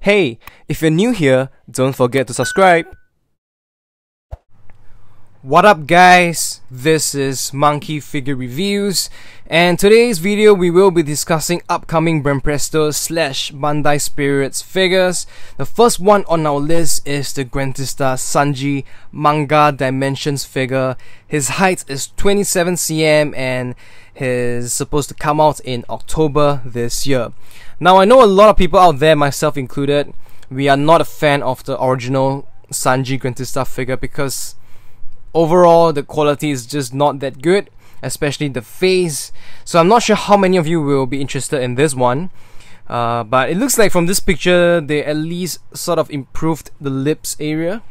Hey, if you're new here, don't forget to subscribe. What up guys, this is Monkey Figure Reviews, and today's video we will be discussing upcoming Banpresto / Bandai Spirits figures. The first one on our list is the Grandista Sanji Manga Dimensions figure. His height is 27 cm and is supposed to come out in October this year. Now I know a lot of people out there, myself included, we are not a fan of the original Sanji Grandista figure because overall the quality is just not that good, especially the face. So I'm not sure how many of you will be interested in this one, but it looks like from this picture they at least sort of improved the lips area.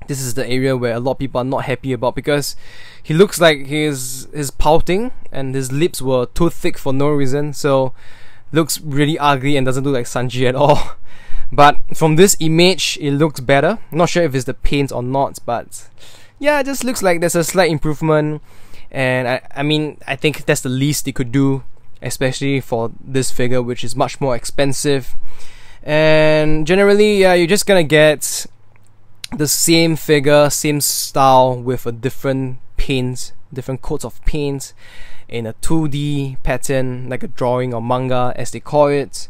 This is the area where a lot of people are not happy about because he looks like he's pouting and his lips were too thick for no reason, so looks really ugly and doesn't look like Sanji at all. But from this image it looks better. Not sure if it's the paint or not, but yeah, it just looks like there's a slight improvement, and I mean I think that's the least they could do, especially for this figure which is much more expensive. And generally, yeah, you're just gonna get the same figure, same style with a different paint, different coats of paint in a 2D pattern, like a drawing or manga as they call it.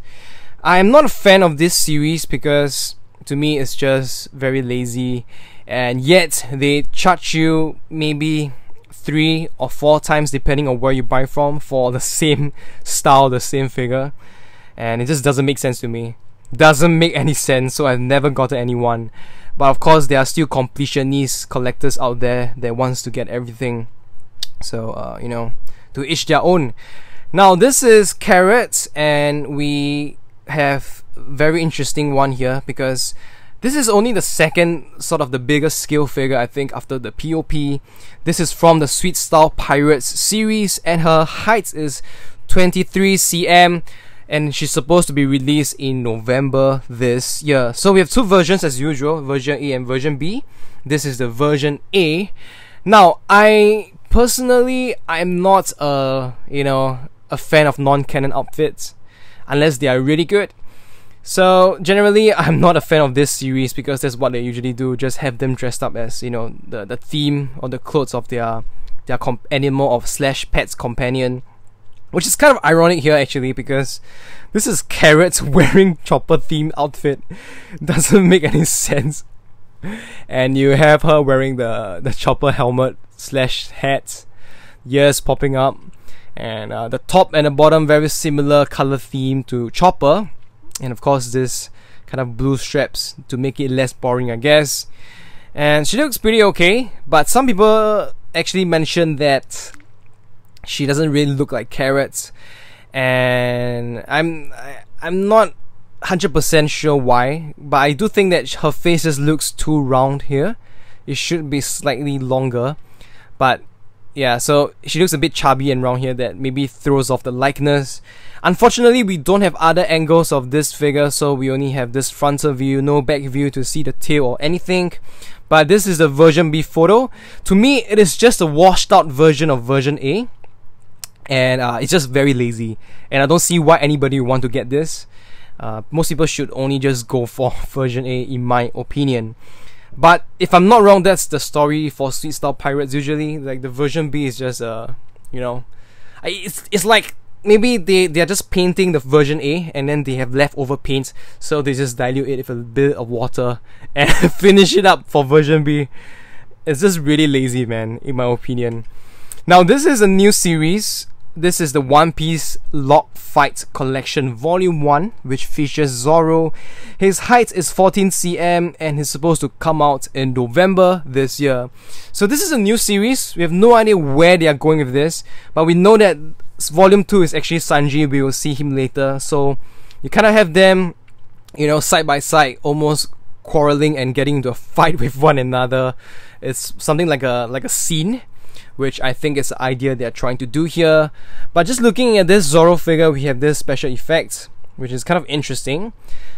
I am not a fan of this series because to me it's just very lazy, and yet they charge you maybe 3 or 4 times depending on where you buy from for the same style, the same figure, and it just doesn't make sense to me. Doesn't make any sense, so I've never gotten anyone. But of course there are still completionist collectors out there that wants to get everything, so you know, to each their own. Now this is Carrot, and we have very interesting one here because this is only the second sort of the biggest scale figure, I think, after the POP. This is from the Sweet Style Pirates series, and her height is 23 cm, and she's supposed to be released in November this year. So we have two versions as usual, version A and version B. This is the version A. Now I personally, I'm not a fan of non-canon outfits unless they are really good. So generally I'm not a fan of this series because that's what they usually do, just have them dressed up as, you know, the theme or the clothes of their animal or / pet's companion, which is kind of ironic here actually because this is Carrot wearing Chopper themed outfit. Doesn't make any sense. And you have her wearing the Chopper helmet / hat, ears popping up, and the top and the bottom very similar color theme to Chopper, and of course this kind of blue straps to make it less boring, I guess. And she looks pretty okay, but some people actually mentioned that she doesn't really look like Carrot, and I'm not 100% sure why, but I do think that her face just looks too round here. It should be slightly longer, but yeah, so she looks a bit chubby and round here, that maybe throws off the likeness. Unfortunately, we don't have other angles of this figure, so we only have this frontal view, no back view to see the tail or anything. But this is the version B photo. To me, it is just a washed out version of version A, and it's just very lazy, and I don't see why anybody would want to get this. Most people should only just go for version A in my opinion. But if I'm not wrong, that's the story for Sweet Style Pirates usually. Like the version B is just you know, it's like maybe they are just painting the version A and then they have leftover paint, so they just dilute it with a bit of water and finish it up for version B. It's just really lazy, man, in my opinion. Now this is a new series. This is the One Piece Lock Fight Collection Volume 1, which features Zoro. His height is 14 cm and he's supposed to come out in November this year. So this is a new series. We have no idea where they are going with this, but we know that Volume 2 is actually Sanji. We will see him later. So you kind of have them, you know, side by side, almost quarreling and getting into a fight with one another. It's something like a scene, which I think is the idea they're trying to do here. But just looking at this Zoro figure, we have this special effect, which is kind of interesting.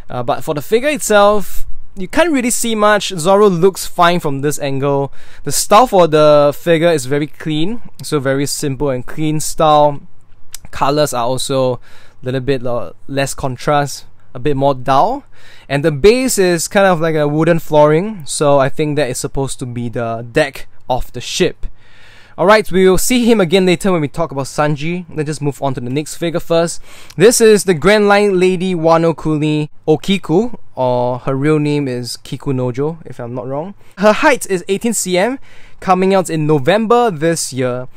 But for the figure itself, you can't really see much. Zoro looks fine from this angle. The style for the figure is very clean, so very simple and clean style. Colors are also a little bit less contrast. a bit more dull, and the base is kind of like a wooden flooring, so I think that is supposed to be the deck of the ship. Alright, we will see him again later when we talk about Sanji. Let's just move on to the next figure first. This is the Grandline Lady Wano Kuni O-kiku, or her real name is Kiku Nojo, if I'm not wrong. Her height is 18 cm, coming out in November this year.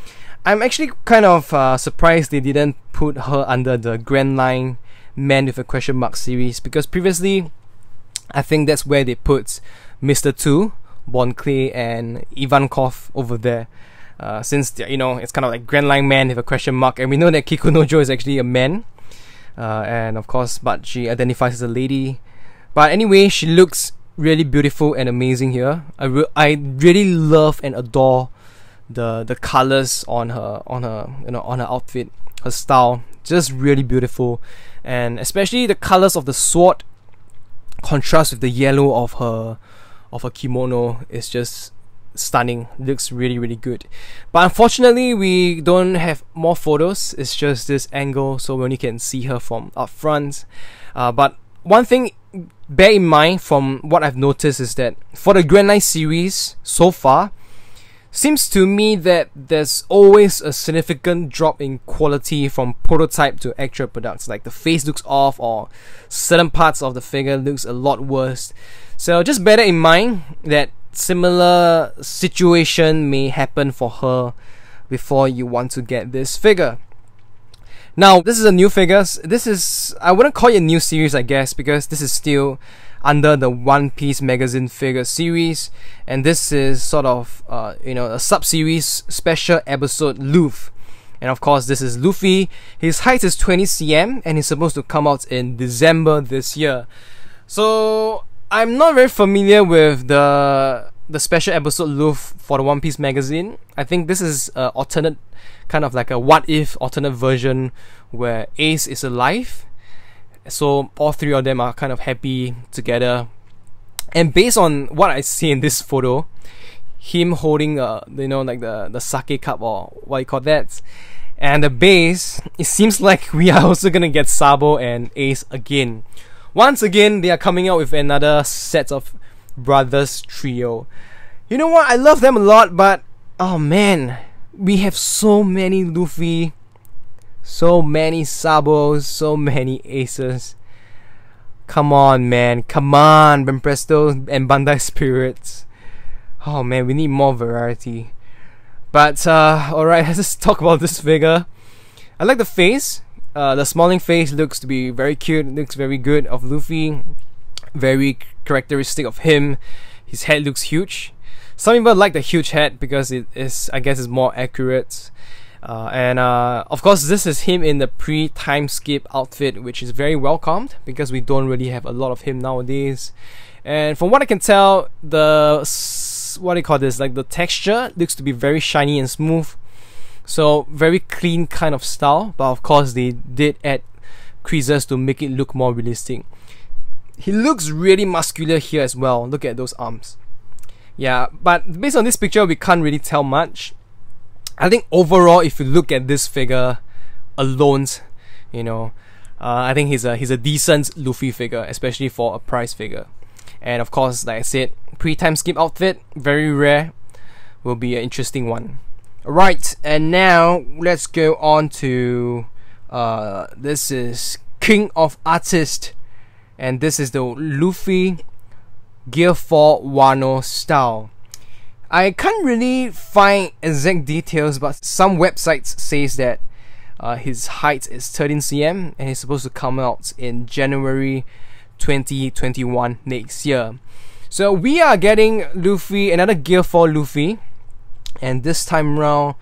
I'm actually kind of surprised they didn't put her under the Grandline Man with a question mark series, because previously I think that's where they put Mr. 2, Bon Clay, and Ivankov over there. Since it's kind of like Grandline Man with a question mark, and we know that Kiku Nojo is actually a man, and of course, but she identifies as a lady. But anyway, she looks really beautiful and amazing here. I really love and adore the colors on her on her outfit, her style, just really beautiful, and especially the colors of the sword contrast with the yellow of her kimono is just stunning. Looks really good. But unfortunately we don't have more photos. It's just this angle, so we only can see her from up front. But one thing bear in mind from what I've noticed is that for the Grandline series so far, seems to me that there's always a significant drop in quality from prototype to actual products. Like the face looks off, or certain parts of the figure looks a lot worse. So just bear that in mind, that similar situation may happen for her before you want to get this figure. Now, this is a new figure. This is, I wouldn't call it a new series, I guess, because this is still under the One Piece magazine figure series, and this is sort of a sub-series special episode Luff. And of course, this is Luffy. His height is 20 cm, and he's supposed to come out in December this year. So I'm not very familiar with the special episode Luff for the One Piece magazine. I think this is an alternate, kind of like a what if alternate version where Ace is alive. So all three of them are kind of happy together. And based on what I see in this photo, him holding like the sake cup, or what you call that, and the base, it seems like we are also gonna get Sabo and Ace again. Once again, they are coming out with another set of brothers trio. You know what? I love them a lot, but oh man, we have so many Luffy, so many Sabos, so many Aces. Come on, man. Come on, Banpresto and Bandai Spirits. Oh man, we need more variety. But alright, let's just talk about this figure. I like the face. The smiling face looks to be very cute, looks very good of Luffy, very characteristic of him. His head looks huge. Some people like the huge head because it is, I guess, is more accurate. And of course, this is him in the pre-timeskip outfit, which is very welcomed because we don't really have a lot of him nowadays. And from what I can tell, the what do you call this? Like the texture looks to be very shiny and smooth. So very clean kind of style, but of course they did add creases to make it look more realistic. He looks really muscular here as well. Look at those arms. Yeah, but based on this picture, we can't really tell much. I think overall, if you look at this figure alone, I think he's a decent Luffy figure, especially for a price figure. And of course, like I said, pre-timeskip outfit, very rare, will be an interesting one. Alright, and now let's go on to this is King of Artists, and this is the Luffy Gear 4 Wano style. I can't really find exact details, but some websites says that his height is 13 cm and he's supposed to come out in January 2021 next year. So we are getting Luffy, another Gear 4 Luffy. And this time round,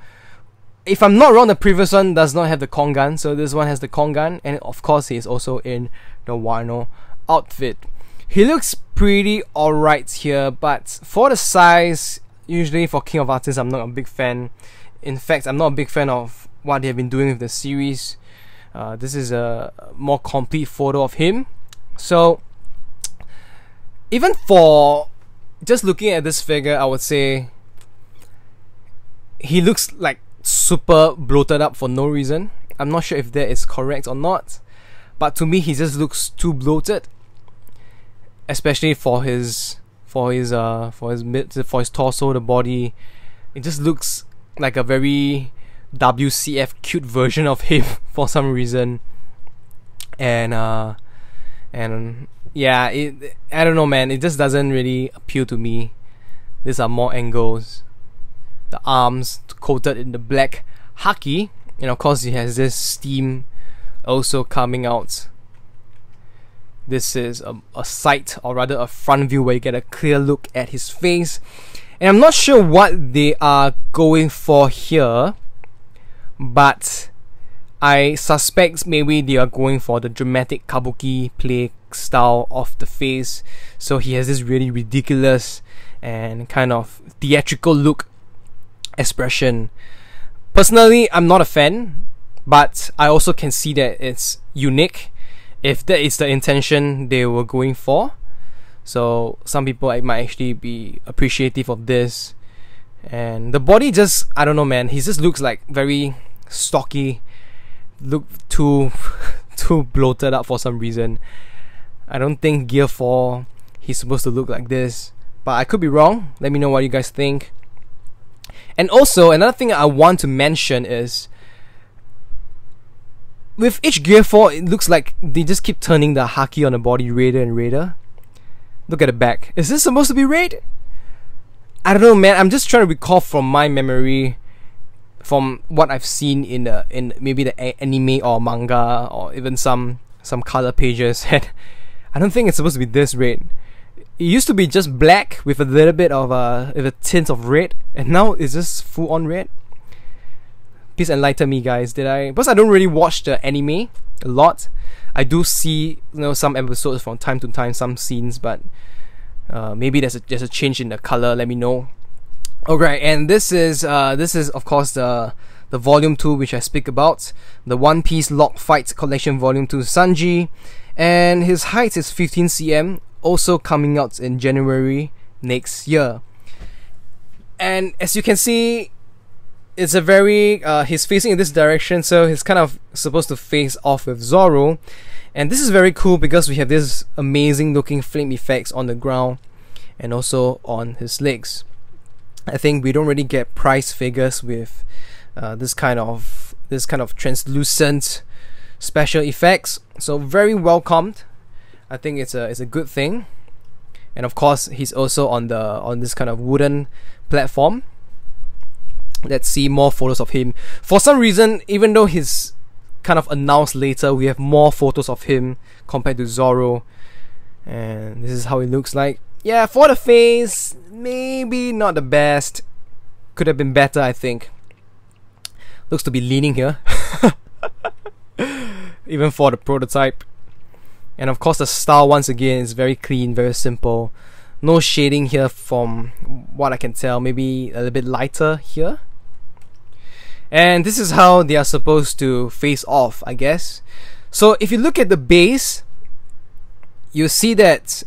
if I'm not wrong, the previous one does not have the Kongan, so this one has the Kongan, and of course he is also in the Wano outfit. He looks pretty alright here, but for the size, usually for King of Artists, I'm not a big fan. In fact, I'm not a big fan of what they have been doing with the series. This is a more complete photo of him. So even for just looking at this figure, I would say he looks like super bloated up for no reason. I'm not sure if that is correct or not, but to me he just looks too bloated, especially for his torso, the body. It just looks like a very WCF cute version of him for some reason. And yeah, I don't know, man, it just doesn't really appeal to me. These are more angles. The arms coated in the black haki, and of course he has this steam also coming out. This is a sight, or rather a front view, where you get a clear look at his face. And I'm not sure what they are going for here, but I suspect maybe they are going for the dramatic kabuki play style of the face. So he has this really ridiculous and kind of theatrical look expression. Personally, I'm not a fan, but I also can see that it's unique if that is the intention they were going for. So some people might actually be appreciative of this. And the body just, I don't know, man, he just looks like very stocky, look too bloated up for some reason. I don't think Gear 4 he's supposed to look like this, but I could be wrong. Let me know what you guys think. And also another thing I want to mention is, with each Gear 4, it looks like they just keep turning the haki on the body redder and redder. Look at the back. Is this supposed to be red? I don't know, man. I'm just trying to recall from my memory, from what I've seen in maybe the anime or manga or even some color pages. I don't think it's supposed to be this red. It used to be just black with a little bit of a tint of red, and now it's just full on red. Please enlighten me, guys. Because I don't really watch the anime a lot. I do see, some episodes from time to time, some scenes, but maybe there's a change in the color. Let me know. Alright, and this is of course the volume 2 which I speak about, the One Piece Lock Fight Collection Volume 2 Sanji, and his height is 15 cm, also coming out in January next year. And as you can see, it's a very he's facing in this direction, so he's kind of supposed to face off with Zoro. And this is very cool because we have this amazing looking flame effects on the ground and also on his legs. I think we don't really get price figures with this kind of translucent special effects, so very welcomed. I think it's a good thing. And of course he's also on this kind of wooden platform. Let's see more photos of him. For some reason, even though he's kind of announced later, we have more photos of him compared to Zoro. And this is how it looks like. Yeah, for the face, maybe not the best. Could have been better, I think. Looks to be leaning here. Even for the prototype. And of course the style, once again, is very clean, very simple. No shading here from what I can tell. Maybe a little bit lighter here. And this is how they are supposed to face off, I guess. So if you look at the base, you see that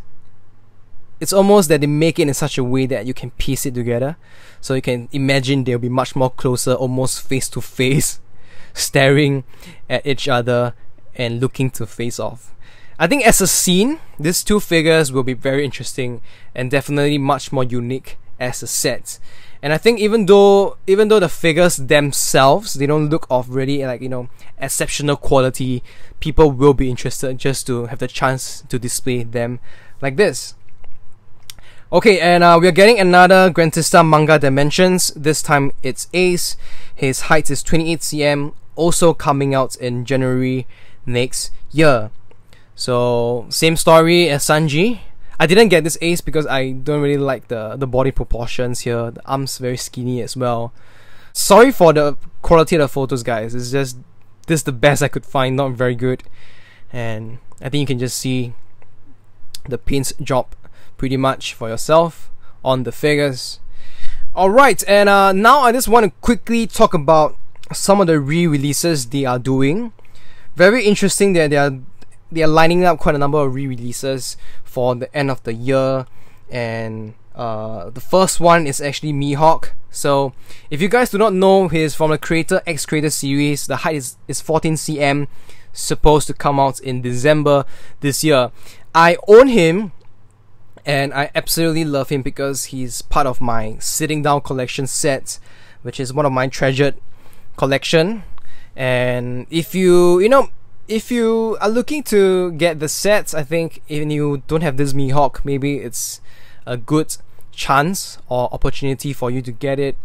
it's almost that they make it in such a way that you can piece it together. So you can imagine they'll be much more closer, almost face to face, staring at each other and looking to face off. I think as a scene, these two figures will be very interesting and definitely much more unique as a set. And I think even though the figures themselves, they don't look of really exceptional quality, people will be interested just to have the chance to display them like this. Okay, and we are getting another Grandista Manga Dimensions. This time it's Ace. His height is 28 cm, also coming out in January next year. So same story as Sanji. I didn't get this Ace because I don't really like the body proportions here. The arms very skinny as well. Sorry for the quality of the photos, guys. It's just this is the best I could find, not very good. And I think you can just see the paint job pretty much for yourself on the figures. Alright, and now I just want to quickly talk about some of the re-releases they are doing. Very interesting that they are lining up quite a number of re-releases for the end of the year, and the first one is actually Mihawk. So if you guys do not know, he is from the Creator X Creator series. The height is 14 cm, supposed to come out in December this year. I own him and I absolutely love him because he's part of my sitting down collection set, which is one of my treasured collection. And if you are looking to get the sets, I think if you don't have this Mihawk, maybe it's a good chance or opportunity for you to get it.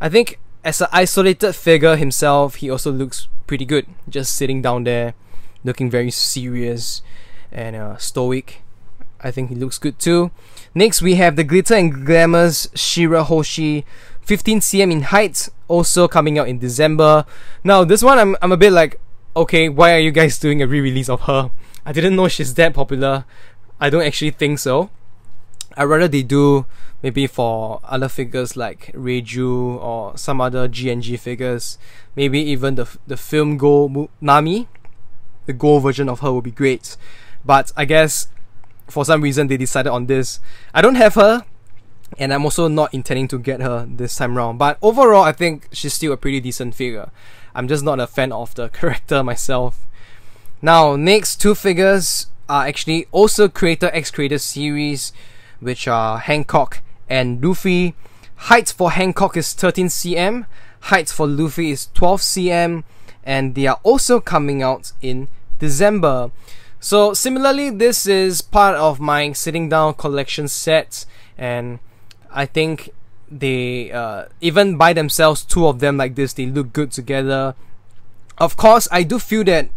I think as an isolated figure himself, he also looks pretty good, just sitting down there looking very serious and stoic. I think he looks good too. Next we have the Glitter and Glamours Shirahoshi, 15 cm in height, also coming out in December. Now this one I'm a bit like, okay, why are you guys doing a re-release of her? I didn't know she's that popular. I don't actually think so. I'd rather they do maybe for other figures like Reiju or some other GNG figures. Maybe even the film Go Nami, the Go version of her would be great. But I guess for some reason they decided on this. I don't have her, and I'm also not intending to get her this time around. But overall, I think she's still a pretty decent figure. I'm just not a fan of the character myself. Now, next two figures are actually also Creator X Creator series, which are Hancock and Luffy. Height for Hancock is 13 cm, height for Luffy is 12 cm, and they are also coming out in December. So similarly, this is part of my sitting down collection set, and I think they even by themselves, two of them like this, they look good together. Of course, I do feel that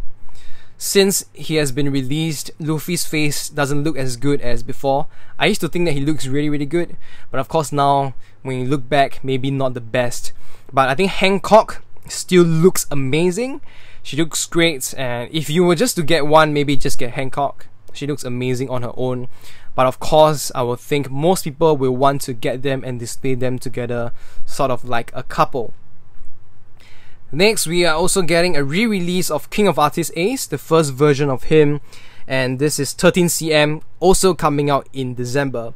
since he has been released, Luffy's face doesn't look as good as before. I used to think that he looks really good, but of course now when you look back, maybe not the best. But I think Hancock still looks amazing. She looks great, and if you were just to get one, maybe just get Hancock. She looks amazing on her own. But of course, I would think most people will want to get them and display them together, sort of like a couple. Next, we are also getting a re-release of King of Artists Ace, the first version of him, and this is 13 cm, also coming out in December.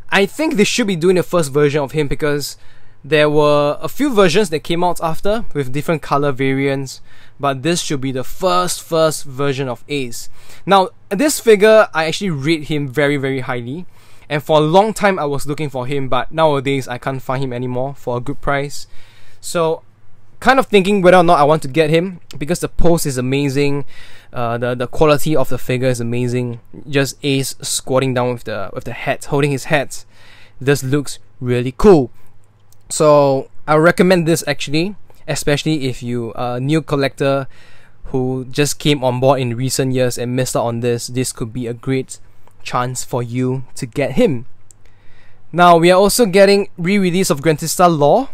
I think they should be doing the first version of him because there were a few versions that came out after with different color variants, but this should be the first version of Ace. Now, this figure, I actually rate him very highly, and for a long time I was looking for him, but nowadays I can't find him anymore for a good price. So, kind of thinking whether or not I want to get him because the pose is amazing, the quality of the figure is amazing. Just Ace squatting down with the hat, holding his hat. This looks really cool. So I recommend this actually, especially if you are a new collector who just came on board in recent years and missed out on this. This could be a great chance for you to get him. Now we are also getting re-release of Grandista Law,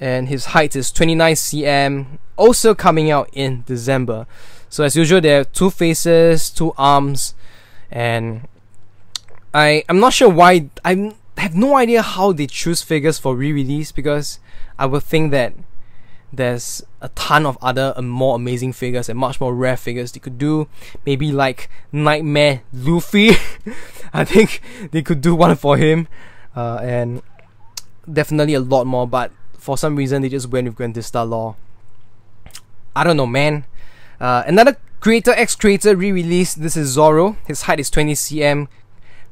and his height is 29 cm, also coming out in December. So as usual, there are two faces, two arms, and I'm not sure why. I have no idea how they choose figures for re-release, because I would think that there's a ton of other more amazing figures and much more rare figures they could do. Maybe like Nightmare Luffy. I think they could do one for him, and definitely a lot more, but for some reason they just went with Grandista Law. I don't know, man. Another Creator X Creator re-release. This is Zoro. His height is 20 cm,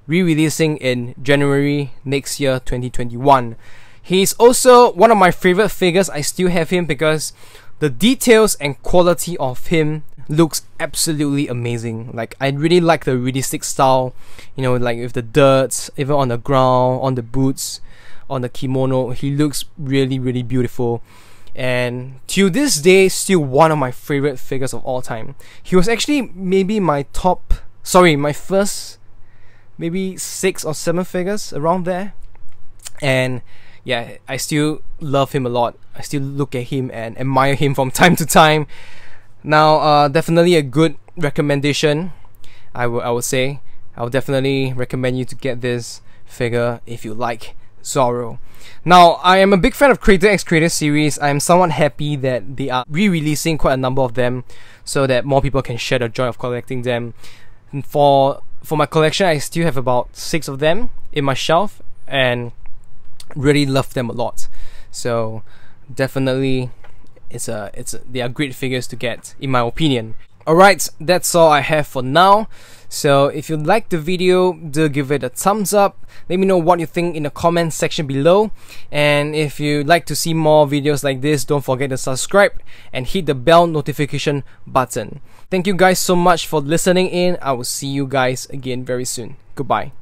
re-releasing in January next year, 2021. He's also one of my favorite figures. I still have him because the details and quality of him looks absolutely amazing. Like, I really like the realistic style, you know, like with the dirt, even on the ground, on the boots, on the kimono. He looks really beautiful, and to this day still one of my favorite figures of all time. He was actually maybe my first maybe 6 or 7 figures around there, and yeah, I still love him a lot. I still look at him and admire him from time to time. Now, definitely a good recommendation. I would say I would definitely recommend you to get this figure if you like Zoro. Now, I am a big fan of Creator X Creator series. I am somewhat happy that they are re-releasing quite a number of them so that more people can share the joy of collecting them. And for my collection, I still have about 6 of them in my shelf and really love them a lot. So definitely they are great figures to get, in my opinion. Alright, that's all I have for now. So if you liked the video, do give it a thumbs up. Let me know what you think in the comment section below. And if you'd like to see more videos like this, don't forget to subscribe and hit the bell notification button. Thank you guys so much for listening in. I will see you guys again very soon. Goodbye.